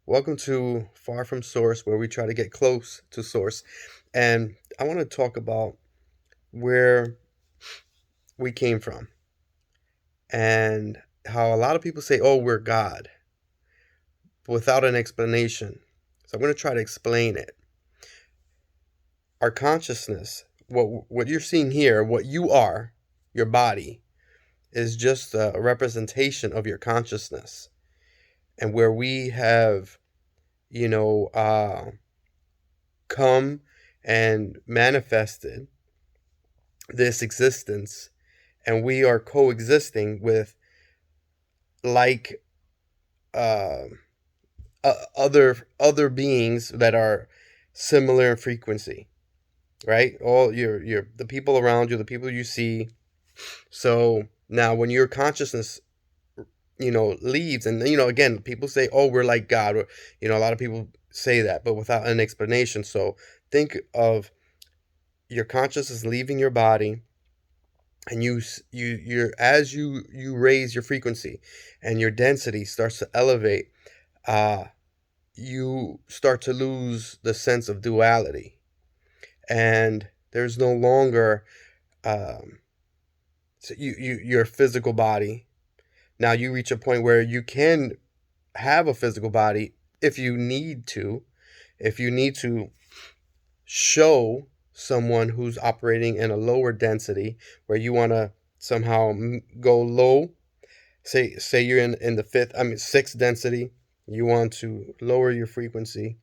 Welcome to Far From Source, where we try to get close to Source. And I want to talk about where we came from and how a lot of people say, oh, we're God, without an explanation. So I'm going to try to explain it. Our consciousness, what you're seeing here, what you are, your body, is just a representation of your consciousness. And where we have, you know, come and manifested this existence, and we are coexisting with like uh, other beings that are similar in frequency, right? All your the people around you, the people you see. So now when your consciousness leaves, and again, people say, oh, we're like God, or a lot of people say that, but without an explanation. So think of your consciousness leaving your body, and you're as you raise your frequency and your density starts to elevate, uh you start to lose the sense of duality, and there's no longer um your physical body. Now you reach a point where you can have a physical body if you need to, show someone who's operating in a lower density, where you want to somehow go low. Say you're in the sixth density. You want to lower your frequency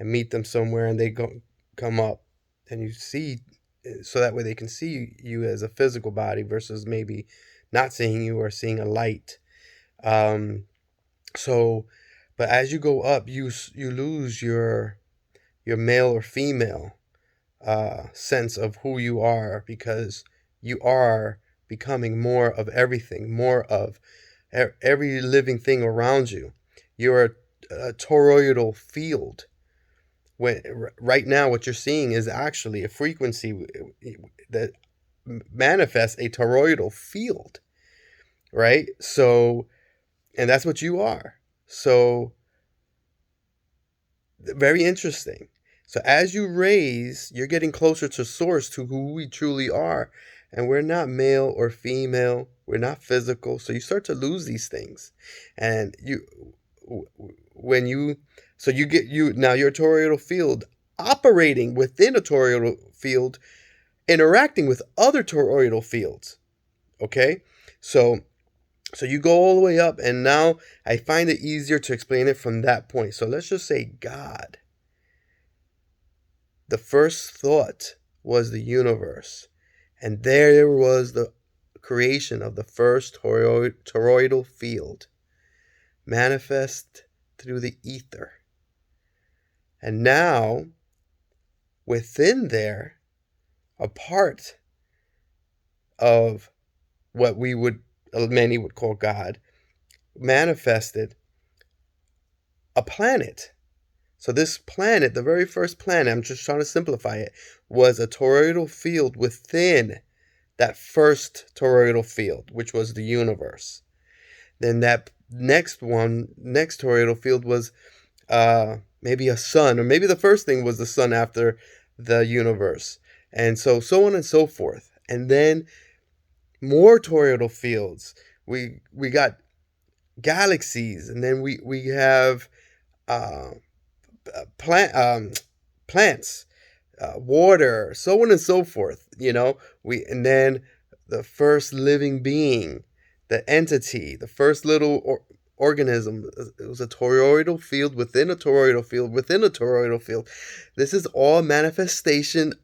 and meet them somewhere, and they go come up, and you see, so that way they can see you as a physical body versus maybe not seeing you or seeing a light. um so but as you go up, you lose your male or female sense of who you are, because you are becoming more of everything, more of every living thing around you. You're a toroidal field. When right now, what you're seeing is actually a frequency that manifests a toroidal field, right? So, and that's what you are. So, very interesting. So as you raise, you're getting closer to source, to who we truly are. And we're not male or female. We're not physical. So you start to lose these things. And when you, so you get, now your toroidal field operating within a toroidal field, interacting with other toroidal fields. Okay. So you go all the way up, and now I find it easier to explain it from that point. So let's just say God. The first thought was the universe, and there was the creation of the first toroidal field, manifest through the ether. And now, within there, a part of what many would call God, manifested a planet. So this planet, the very first planet, I'm just trying to simplify it, was a toroidal field within that first toroidal field, which was the universe. Then that next toroidal field was maybe a sun, or maybe the first thing was the sun after the universe. And so on and so forth. And then more toroidal fields. We got galaxies, and then we have uh, plants, water, so on and so forth. And then the first living being, the entity, the first little organism. It was a toroidal field within a toroidal field within a toroidal field. This is all manifestation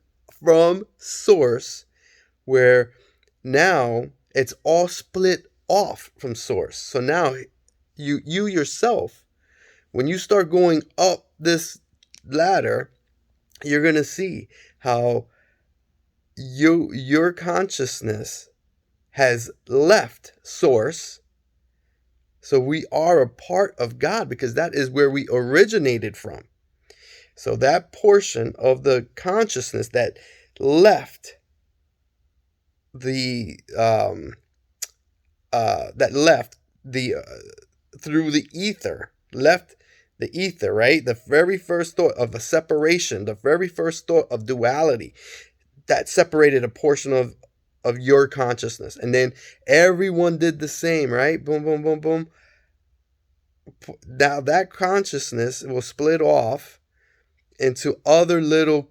from source, where now it's all split off from source. So now you yourself, when you start going up this ladder, you're going to see how your consciousness has left source. So we are a part of God, because that is where we originated from. So that portion of the consciousness that left the through the ether, left the ether, right? The very first thought of a separation, the very first thought of duality, that separated a portion of your consciousness. And then everyone did the same, right? Boom, boom, boom, boom. Now that consciousness will split off into other little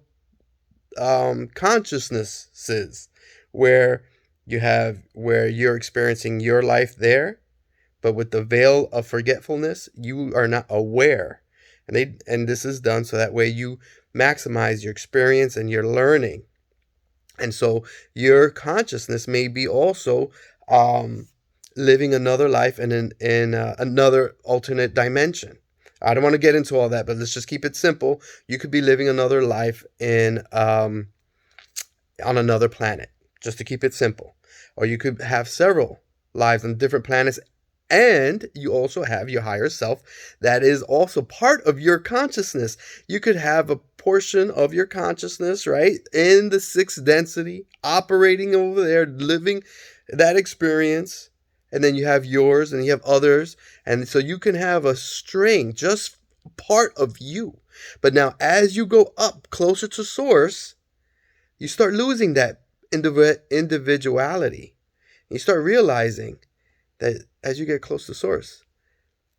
consciousnesses where you're experiencing your life there, but with the veil of forgetfulness, you are not aware. And this is done so that way you maximize your experience and your learning. And so your consciousness may be also living another life in another alternate dimension. I don't want to get into all that, but let's just keep it simple. You could be living another life on another planet, just to keep it simple. Or you could have several lives on different planets, and you also have your higher self that is also part of your consciousness. You could have a portion of your consciousness, right, in the sixth density, operating over there, living that experience. And then you have yours and you have others. And so you can have a string, just part of you. But now as you go up closer to source, you start losing that individuality. You start realizing that as you get close to source,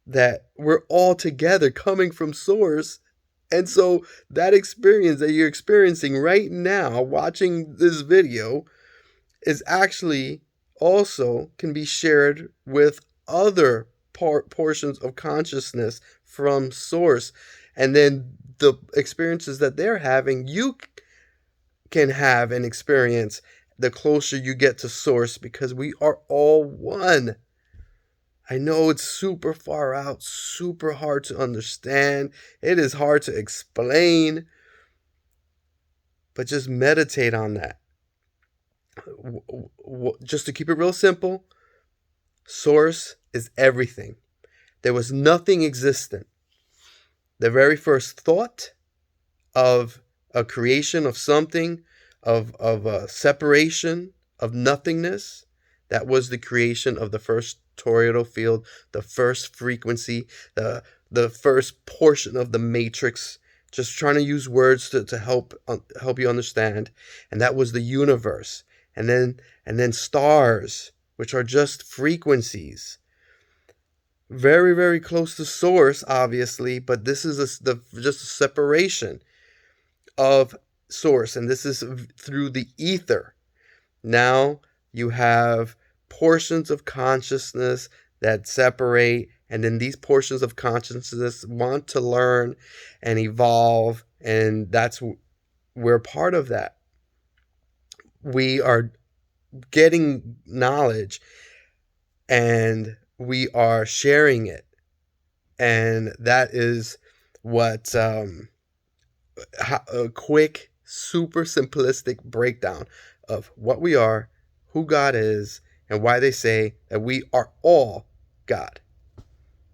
that we're all together coming from source. And so that experience that you're experiencing right now, watching this video, is actually also can be shared with other portions of consciousness from source. And then the experiences that they're having, you can have and experience the closer you get to source, because we are all one. I know it's super far out, super hard to understand. It is hard to explain, but just meditate on that. Just to keep it real simple, source is everything. There was nothing existent. The very first thought of a creation of something, of a separation, of nothingness, that was the creation of the first toroidal field, the first frequency, the first portion of the matrix. Just trying to use words to help you understand. And that was the universe. And then stars, which are just frequencies. Very, very close to source, obviously, but this is just a separation of source, and this is through the ether. Now you have portions of consciousness that separate, and then these portions of consciousness want to learn and evolve, and we're part of that. We are getting knowledge and we are sharing it, and that is what a quick, super simplistic breakdown of what we are, who God is, and why they say that we are all God.